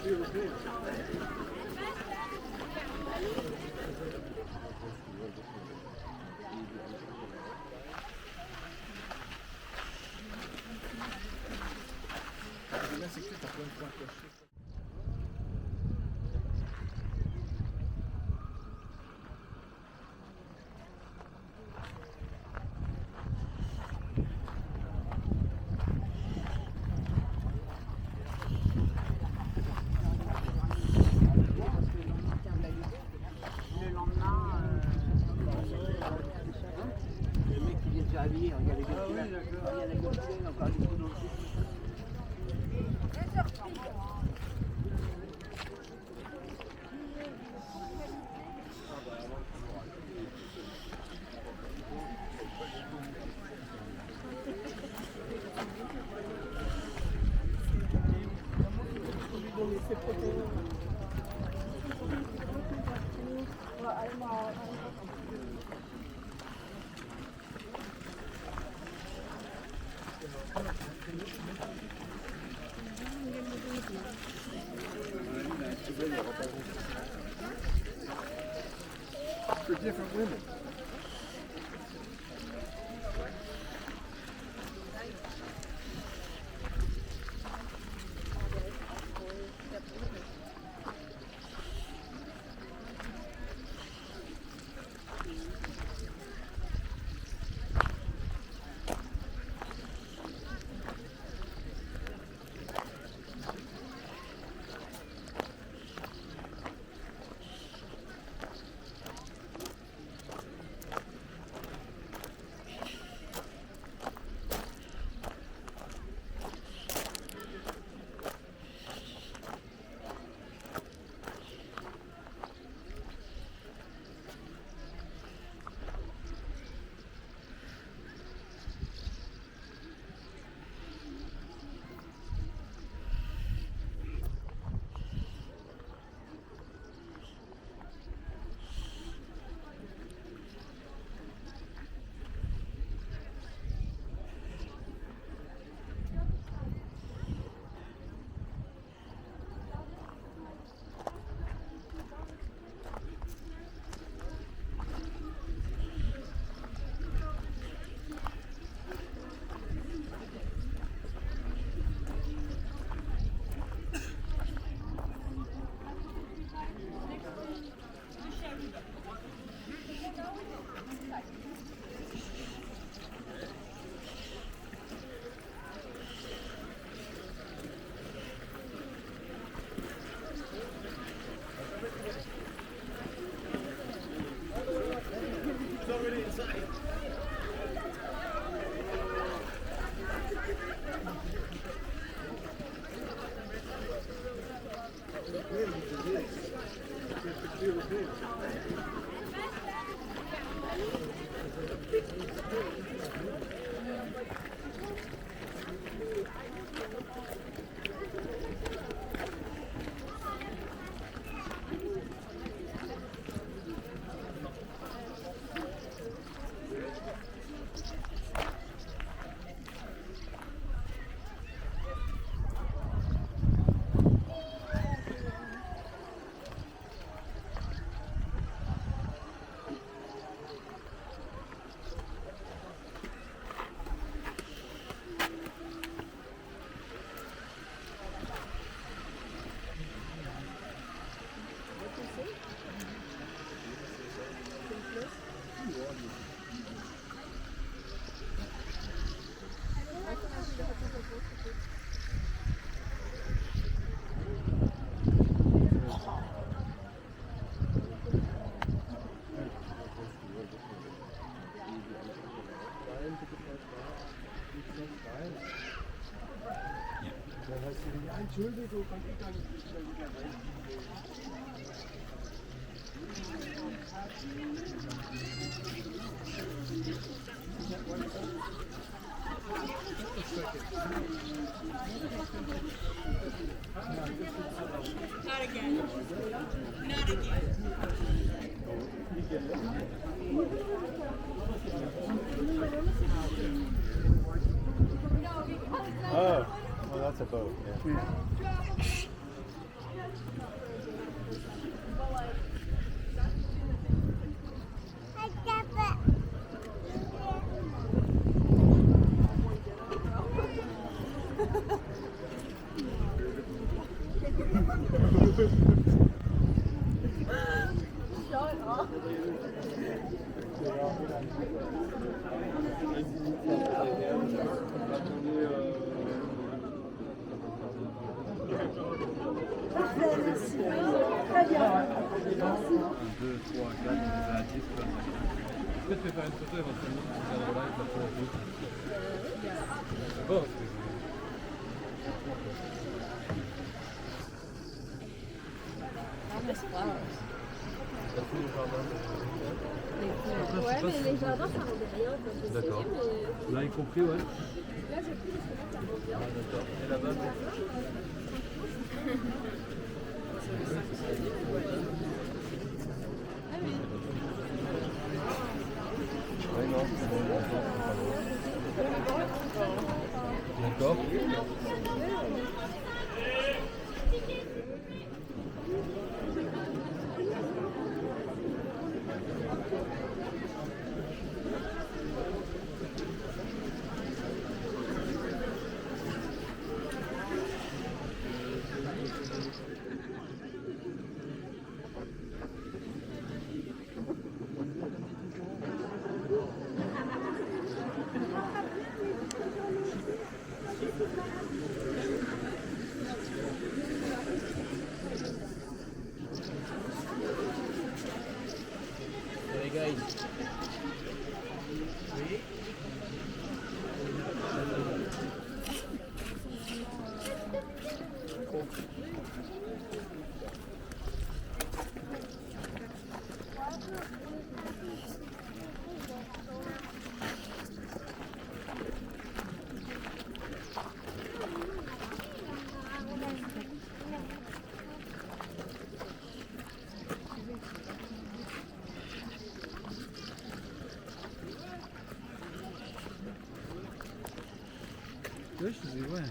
Là, c'est que t'as plein de points cachés. Le lendemain, le mec qui vient de se réveiller, regardez le gars, il y a la gueule, encore du coup dans le sud. For different women. Entschuldigung, kann ich gar nicht wieder rein. Not again. Not again. Oh, well, that's a boat. Yeah. Parfait, merci. Très bien. 2, 3, 4, on est à 10. Peut-être que faire une photo éventuellement, on regarde en live la photo. D'accord. Ouais, mais les jardins, ça rendait rien. D'accord. Là, y compris, ouais. Là, j'ai pris parce que là, ça rend bien. Ah, d'accord. Et là-bas, ouais, non, c'est bon. D'accord. Les gars, ouais, je disais, ouais.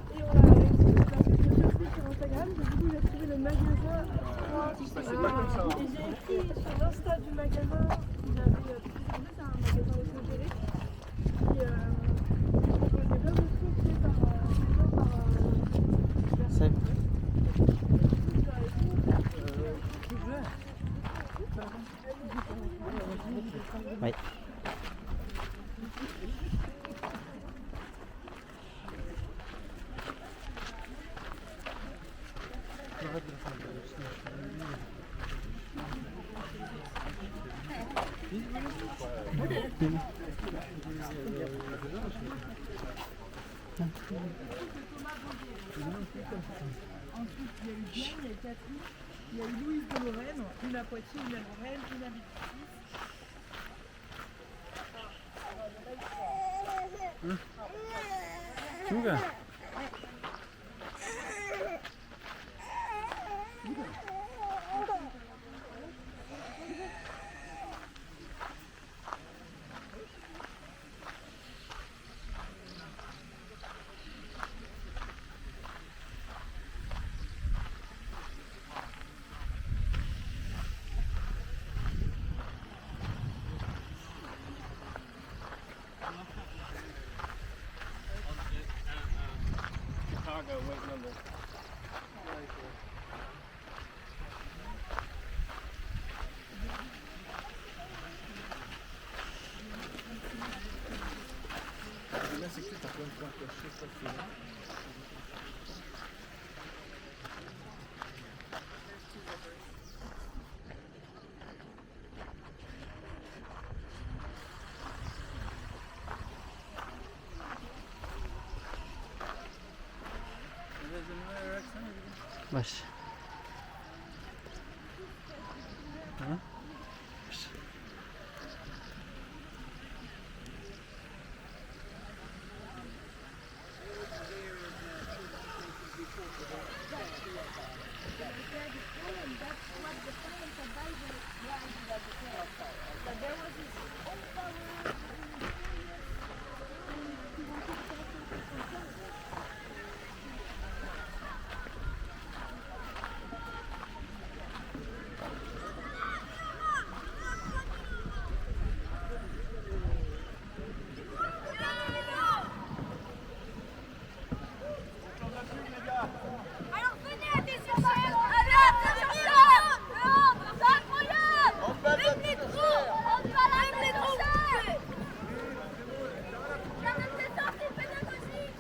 Et on a réussi à faire quelque chose sur Instagram. Du coup, j'ai trouvé le magasin. Et j'ai écrit sur l'Insta du magasin qu'il avait. C'est un magasin éco-géré. Qui proposait plein de trucs faits par. C'est oui. Ensuite, il y a eu Diane, il y a eu Catherine, il y a eu Louise de Lorraine, une à Poitiers, une à Lorraine, une à Vichy. Tuga. Chicago, what number? Là, c'est que t'as plein de points cachés, ça c'est là. Wesh. Hein? Alors venez à des échelles. Allez, attention. C'est incroyable. Même les trous. Même les trous. Regardez cette sortie pédagogique.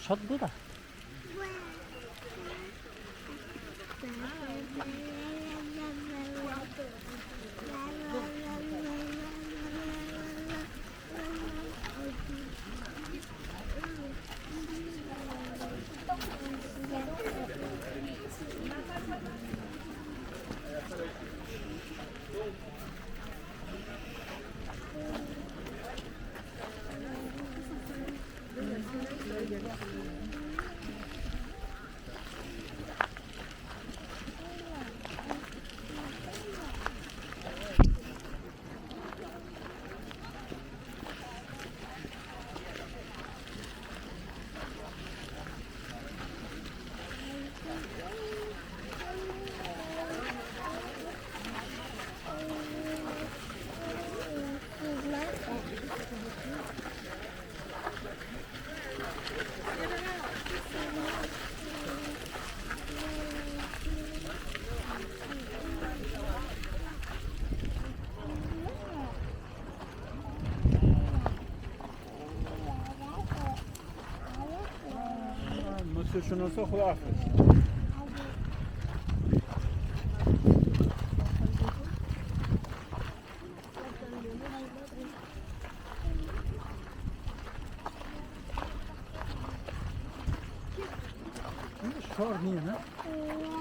Shotguda. Şunu sokla. forni, hein?